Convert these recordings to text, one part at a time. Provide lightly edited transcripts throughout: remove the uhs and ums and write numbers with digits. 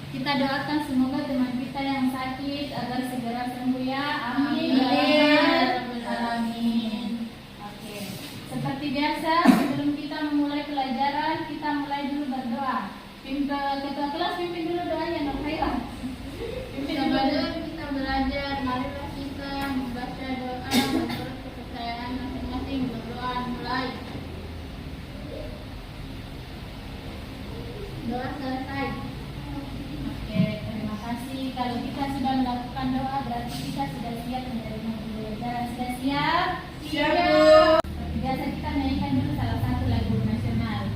Kita doakan semoga teman kita yang sakit agar segera sembuh ya. Amin. Amin. Oke. Seperti biasa, sebelum kita memulai pelajaran, kita mulai dulu berdoa. Ketua kelas pimpin dulu doanya, Nur Khairah. Pimpin dulu. Kita belajar, marilah kita membaca doa menurut kepercayaan masing-masing. Berdoa mulai. Doa selesai. Oke, terima kasih. Kalau kita sudah melakukan doa, berarti kita sudah siap menerima pembelajaran. Sudah siap? Siap, Bu. Seperti biasa kita nyanyikan dulu salah satu lagu nasional.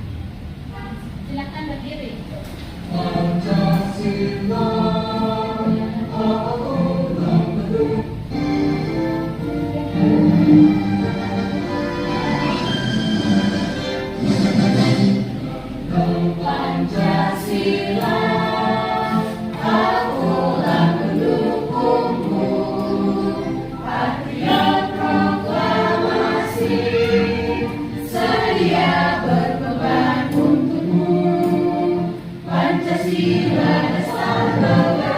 Silakan berdiri. Pancasila, Pancasila, akulah pendukungmu, patriot proklamasi, sedia berkorban untukmu. Pancasila dasar negara,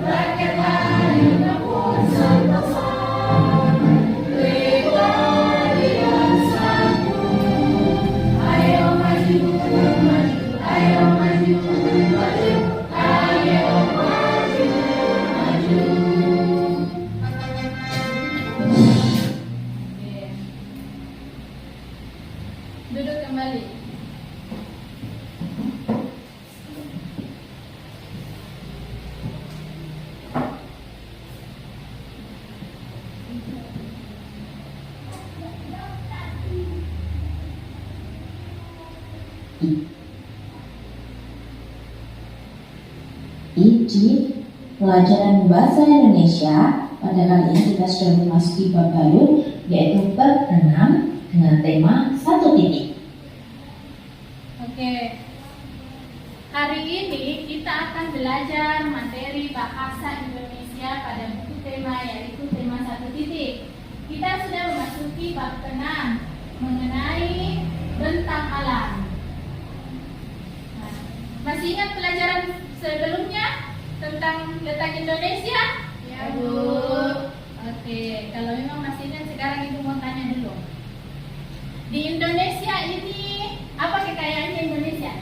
rakyat hari pun sentosa, legali dan sanggup. Ayo maju, maju, ayo maju, maju, ayo maju, maju. Duduk kembali. Di pelajaran bahasa Indonesia pada kali ini kita sudah memasuki bab baru, yaitu bab 6 dengan tema 1 titik. Oke. Hari ini kita akan belajar materi bahasa Indonesia pada buku tema, yaitu tema 1 titik. Kita sudah memasuki bab 6 mengenai bentang alam. Nah, masih ingat pelajaran sebelumnya tentang letak Indonesia? Ya, Bu. Oke, kalau memang masih ingat, sekarang Ibu mau tanya dulu. Di Indonesia ini apa kekayaannya Indonesia?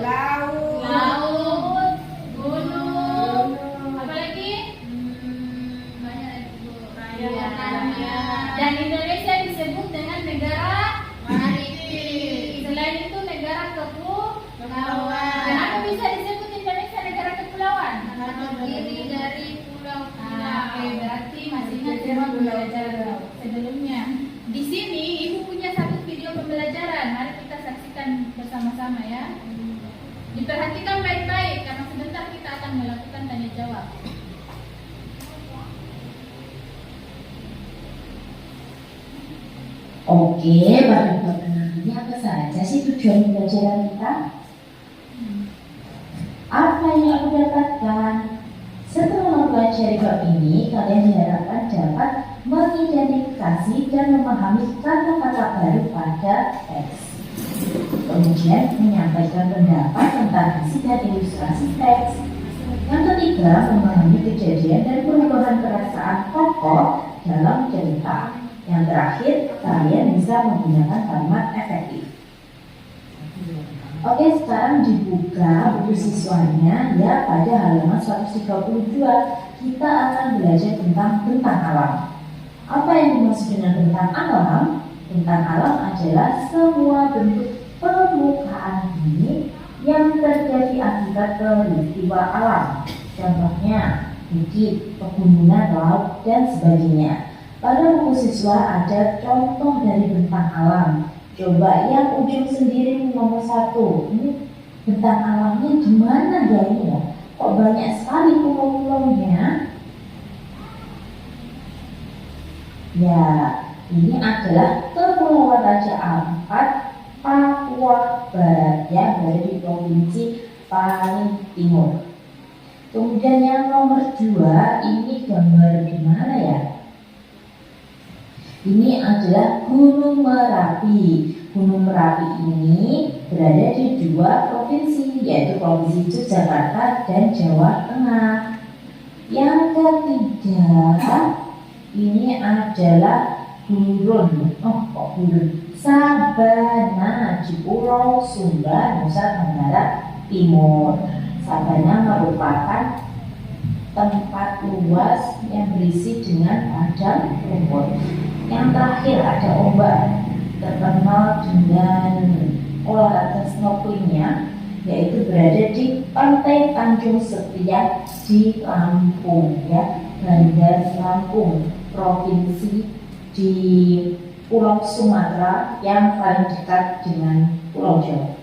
Laut, gunung, apa lagi? Banyak lagi, Bu. Raya. Dan Indonesia disebut dengan negara maritim. Selain itu negara Kepulauan. Kenapa bisa disebut Indonesia negara kepulauan? Karena terdiri dari pulau-pulau. Oke, berarti masih ingat tema pembelajaran sebelumnya. Di sini Ibu punya satu video pembelajaran. Mari kita saksikan bersama-sama ya. Diperhatikan baik-baik karena sebentar kita akan melakukan tanya jawab. Oke, pada bab 6 ini apa saja sih tujuan pembelajaran kita? Apa yang aku dapatkan? Setelah mempelajari bab ini, kalian diharapkan dapat mengidentifikasi dan memahami kata-kata baru pada teks. Kemudian menyampaikan pendapat tentang isi dan ilustrasi teks. Yang ketiga, memahami kejadian dan perubahan perasaan tokoh dalam cerita. Yang terakhir, kalian bisa menggunakan kalimat efektif. Oke, sekarang dibuka buku siswanya ya, pada halaman 132 kita akan belajar tentang bentang alam. Apa yang dimaksud dengan bentang alam? Bentang alam adalah semua bentuk permukaan bumi yang terjadi akibat peristiwa alam. Contohnya bukit, pegunungan, laut, dan sebagainya. Pada buku siswa ada contoh dari bentang alam. Coba yang ujung sendiri nomor 1. Ini bentang alamnya gimana ya ini ya? Kok banyak sekali pulau-pulaunya? Ya, ini adalah Kepulauan Raja Ampat, Papua Barat ya, berada di provinsi paling timur. Kemudian yang nomor 2, ini gambar gimana ya? Ini adalah Gunung Merapi. Gunung Merapi ini berada di 2 provinsi, yaitu Provinsi Yogyakarta dan Jawa Tengah. Yang ketiga, ini adalah gurun. Sabana di Pulau Sumba, Nusa Tenggara Timur. Sabana merupakan tempat luas yang berisi dengan padang rumput. Yang terakhir ada ombak, terkenal dengan olahraga snorkelingnya, yaitu berada di Pantai Tanjung Setia di Lampung, ya, Bandar Lampung, provinsi di Pulau Sumatera yang paling dekat dengan Pulau Jawa.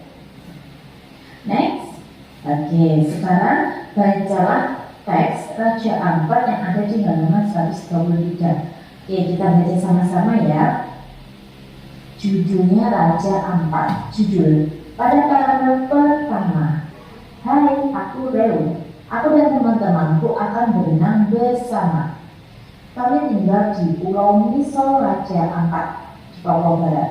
Next, oke, sekarang bacalah teks Raja Ampat yang ada di halaman 133. Oke, kita baca sama-sama ya. Judulnya Raja Ampat. Judul, pada paragraf pertama. Hai, aku Reu. Aku dan teman-temanku akan berenang bersama. Kami tinggal di Pulau Misol Raja Ampat, di Papua Barat.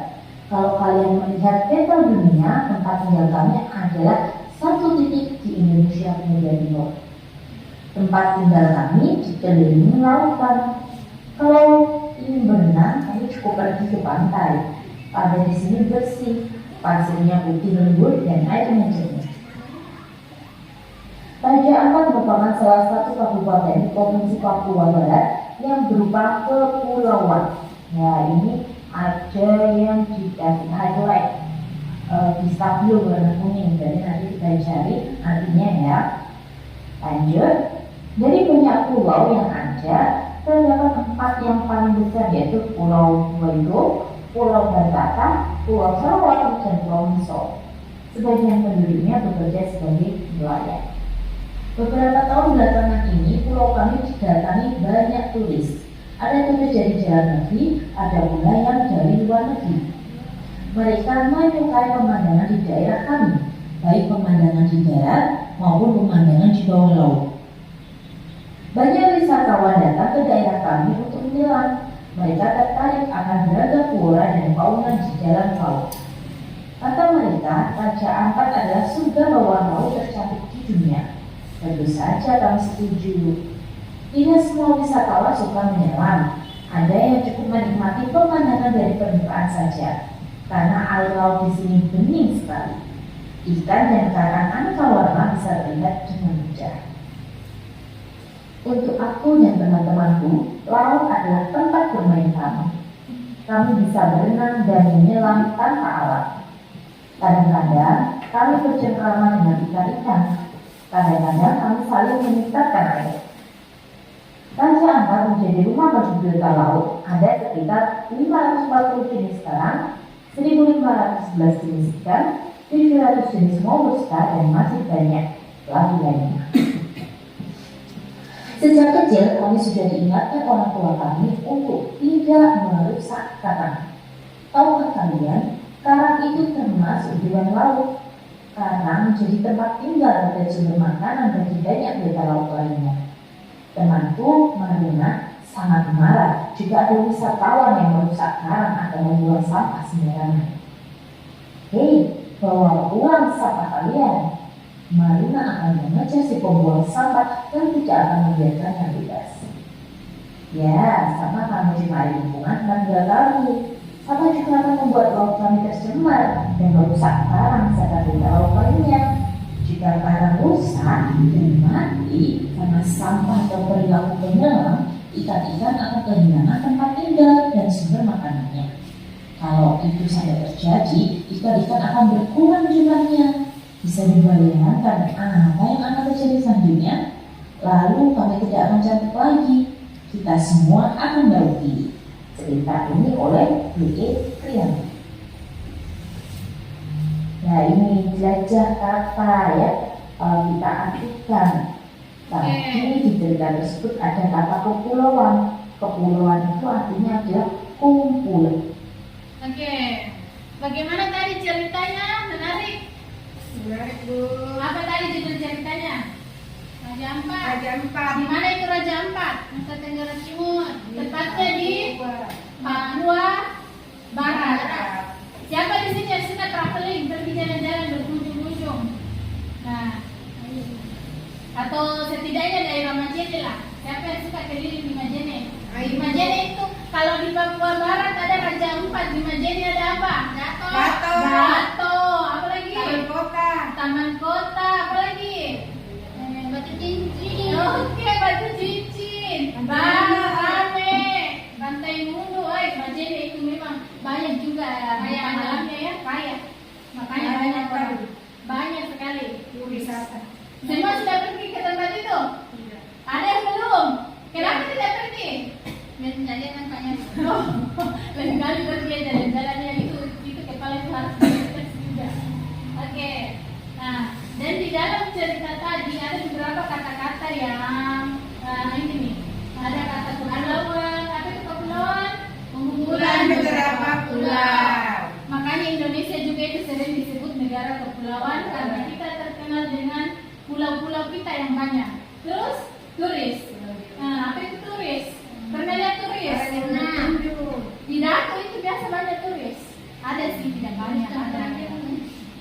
Kalau kalian melihat peta dunia, tempat tinggal kami adalah satu titik di Indonesia bagian timur. Tempat tinggal kami dikelilingi lautan. Kalau ingin berenang, kami cukup pergi ke pantai. Pantai di sini bersih, pasirnya putih lembut dan airnya jernih. Raja Ampat merupakan salah satu kabupaten di Provinsi Papua Barat yang berupa kepulauan. Ya, ini ada yang dikasih highlight di stabilo warna kuning. Jadi nanti kita cari artinya ya. Lanjut, dari banyak pulau yang ada, terdapat 4 yang paling besar, yaitu Pulau Wairo, Pulau Bantata, Pulau Sarawak, dan Pulau Misol. Sebagian penduduknya bekerja sebagai nelayan. Beberapa tahun belakangan ini, pulau kami didatangi banyak turis. Ada turis dari dalam negeri, ada pula yang dari luar negeri. Mereka menyukai pemandangan di daerah kami, baik pemandangan di darat maupun pemandangan di bawah laut. Banyak wisatawan datang ke daerah kami untuk menyelam. Mereka tertarik akan beragam flora dan fauna di dalam laut. Kata mereka, Raja Ampat adalah surga bawah laut tercantik di dunia. Tentu saja kami setuju. Tidak semua wisatawan suka menyelam. Ada yang cukup menikmati pemandangan dari permukaan saja, karena air laut di sini bening sekali. Ikan dan karang aneka warna bisa terlihat dengan mudah. Untuk aku dan teman-temanku, laut adalah tempat bermain kami. Kami bisa berenang dan menyelam tanpa alat. Kadang-kadang kami bercengkrama dengan ikan-ikan. Kadang-kadang kami saling meningkatkan air. Raja Ampat menjadi rumah bagi biota laut. Ada sekitar 540 jenis karang, 1511 jenis ikan, 700 jenis molluska, dan masih banyak lagi lainnya. Sejak kecil kami sudah diingatkan orang tua kami untuk tidak merusak karang. Tahukah kalian, karang itu termasuk hewan laut. Karang menjadi tempat tinggal dan sumber makanan bagi banyak biota laut lainnya. Temanku Marina sangat marah jika ada wisatawan yang merusak karang atau membuang sampah sembarangan. Hei, bawa pulang sampah kalian. Marina akan mengejar si pembuang sampah dan tidak akan membiarkannya bebas. Ya, sampah kami cuma lingkungan dan tinggal kami. Sampah juga akan membuat laut kami tercemar dan merusak karang serta biota laut lainnya. Jika karang rusak dan mati karena sampah atau perilaku penyelam, ikan-ikan akan kehilangan tempat tinggal dan sumber makanannya. Kalau itu sampai terjadi, ikan-ikan akan berkurang jumlahnya. Bisa dibayangkan apa yang akan terjadi selanjutnya? Lalu kami tidak akan cantik lagi. Kita semua akan merugi. Cerita ini oleh B.E. Priyanti. Nah, ini jelajah kata ya, kita artikan. Tapi di cerita tersebut ada kata kepulauan. Kepulauan itu artinya adalah kumpul. Oke, bagaimana tadi ceritanya? Menarik. Apa tadi judul ceritanya? Raja Ampat. Raja Ampat. Di mana itu Raja Ampat? Nusa Tenggara Timur. Tepatnya di Papua Barat. Siapa di traveling, pergi jalan-jalan berkunjung-kunjung. Nah, atau setidaknya daerah Majene lah. Siapa yang suka keliling di Majene? Di Majene itu kalau di Papua Barat ada Raja Ampat, di Majene ada apa? Gato. Apa lagi? Taman Kota. Apa lagi? Batu cincin. Oke, Batu Cincin. Rame. Bantai Mundu. Majene itu memang banyak juga Kaya alamnya ya, kaya. Makanya banyak orang. Banyak sekali wisata. Semua sudah pergi ke tempat itu? Ada yang belum? Kenapa tidak pergi? Jalan kan banyak. Oh, lain kali pergi jalan-jalannya itu kepala itu harus diperiksa juga. Oke. Nah, dan di dalam cerita tadi ada beberapa kata-kata yang ini nih. Ada kata kepulauan, apa itu kepulauan? Pengumpulan beberapa pulau. Makanya Indonesia juga itu sering disebut negara kepulauan karena kita terkenal dengan pulau-pulau kita yang banyak. Terus turis. Nah, apa itu turis? Pernah lihat turis? Di Dago itu biasa banyak turis. Ada sih, tidak banyak ada.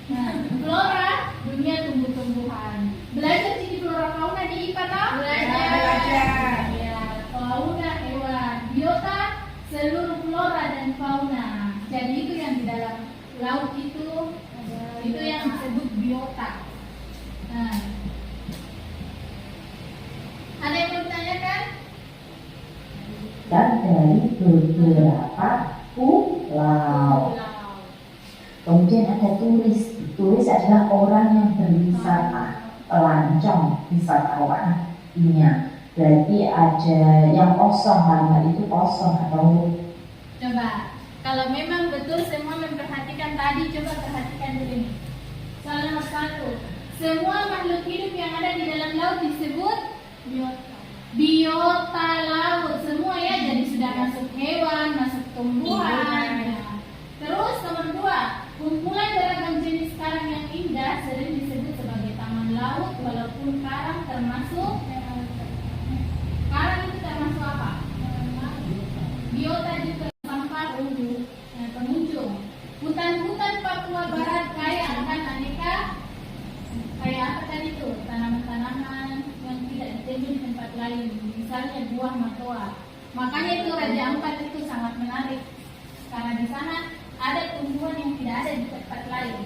Nah, flora, dunia tumbuh-tumbuhan. Belajar di flora fauna di IPA tahu? Belajar. Ya, fauna hewan, biota seluruh flora dan fauna. Jadi itu yang di dalam laut itu yang disebut biota. Nah, ada yang mau ditanyakan? Dan dari beberapa pulau. Kemudian ada turis. Turis adalah orang yang berwisata, pelancong, wisatawan. Berarti ada yang kosong, hal itu kosong atau Coba, kalau memang betul semua memperhatikan tadi, coba perhatikan dulu ini. Soal nomor 1, semua makhluk hidup yang ada di dalam laut disebut biota laut. Semua ya, jadi sudah masuk hewan, masuk tumbuhan. Ya. Terus nomor 2, kumpulan beragam jenis karang yang indah sering disebut sebagai taman laut, walaupun karang termasuk karang itu termasuk apa? Biota juga sampah pengunjung. Hutan-hutan Papua Barat kaya akan aneka, kayak apa tadi tuh, tanaman-tanaman yang tidak ditemui di tempat lain, misalnya buah matoa. Makanya itu Raja Ampat itu sangat menarik karena di sana ada tumbuhan yang tidak ada di tempat lain.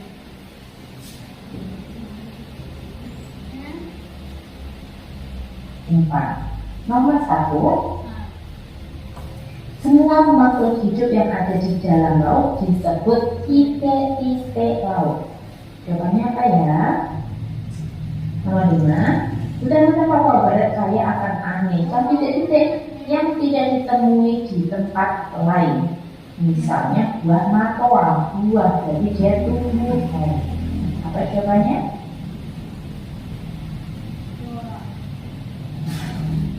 empat. Nomor 1, Nah, semua makhluk hidup yang ada di dalam laut disebut tipe-tipe laut. Jawabannya apa ya? Nomor 5, hutan-hutan Papua Barat kaya akan aneka titik-titik yang tidak ditemui di tempat lain. Misalnya buah matoa, buah jadi dia tumbuhan. Apa jawabannya?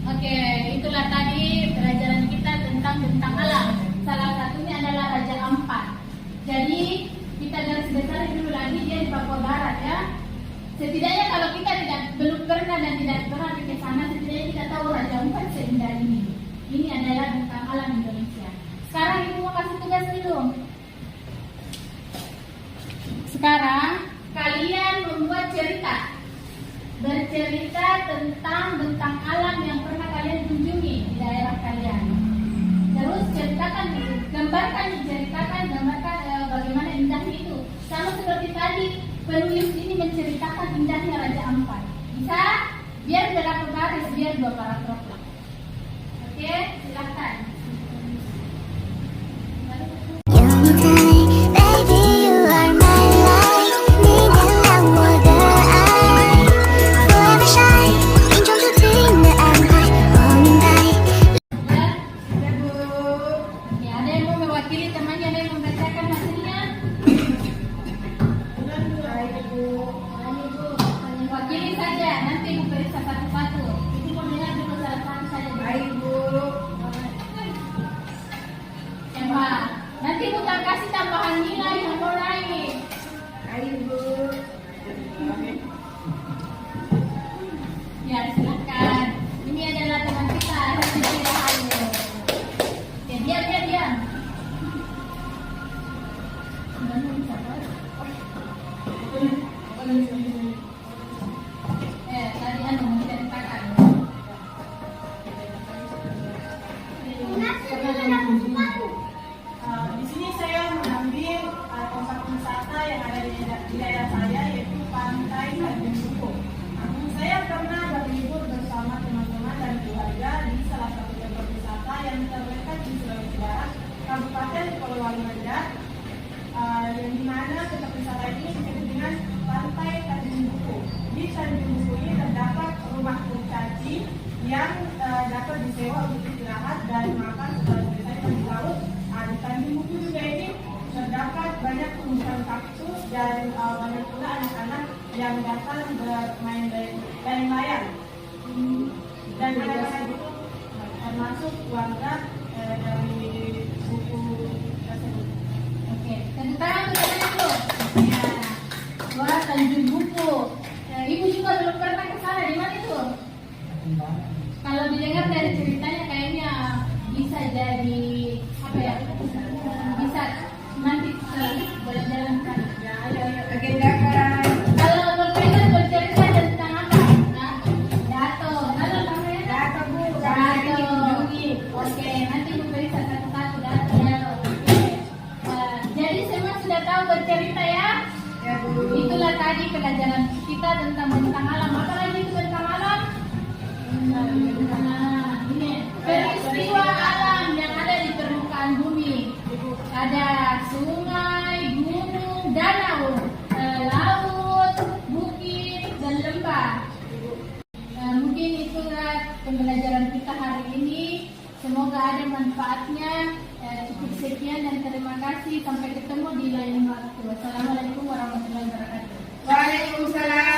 Oke, itulah tadi pelajaran kita tentang alam. Salah satunya adalah Raja Ampat. Jadi kita garis besar dulu lagi dia di Papua Barat ya. Setidaknya kalau kita belum pernah dan tidak pernah ke sana, setidaknya kita tahu Raja Ampat seindah ini. Ini adalah tentang alam Indonesia. Sekarang ibu mau kasih tugas belum? Sekarang kalian membuat cerita. Bercerita tentang bentang alam yang pernah kalian kunjungi di daerah kalian. Terus ceritakan, gambarkan bagaimana indahnya itu. Sama seperti tadi, penulis ini menceritakan indahnya Raja Ampat. Bisa? Biar berapa baris, biar 2 paragraf lah. Oke, silakan. Ya, ada yang mau mewakili temannya, ada yang membacakan hasilnya? Wakili saja, nanti ibu periksa satu-satu. Ibu mau dengar dulu salah satu saja. Baik, Bu. yang dapat disewa untuk istirahat dan makan setelah selesai di laut. Di samping buku juga ini terdapat banyak tumbuhan kaktus dan banyak pula anak-anak yang datang bermain dari layar. Dan anak-anak itu termasuk warga dari buku tersebut. Oke, tepuk tangan untuk itu. Ya, wah Tanjung Buku. Ibu juga belum pernah ke sana, di mana itu? Kalau didengar dari ceritanya kayaknya bisa jadi apa ya? Bisa nanti boleh jalan kan? Ya, ayo. Agendakan. Kalau berkaitan bercerita tentang apa? Dato. Dato namanya? Dato Bu, Dato. Oke, nanti Bu periksa satu-satu Dato. Oke. Jadi semua sudah tahu bercerita ya? Ya Bu. Itulah tadi pelajaran kita tentang bentang alam. Apa lagi itu bentang alam? Nah, ini peristiwa alam yang ada di permukaan bumi. Ada sungai, gunung, danau, laut, bukit, dan lembah. Mungkin itulah pembelajaran kita hari ini. Semoga ada manfaatnya. Cukup sekian dan terima kasih. Sampai ketemu di lain waktu. Wassalamualaikum warahmatullahi wabarakatuh. Waalaikumsalam.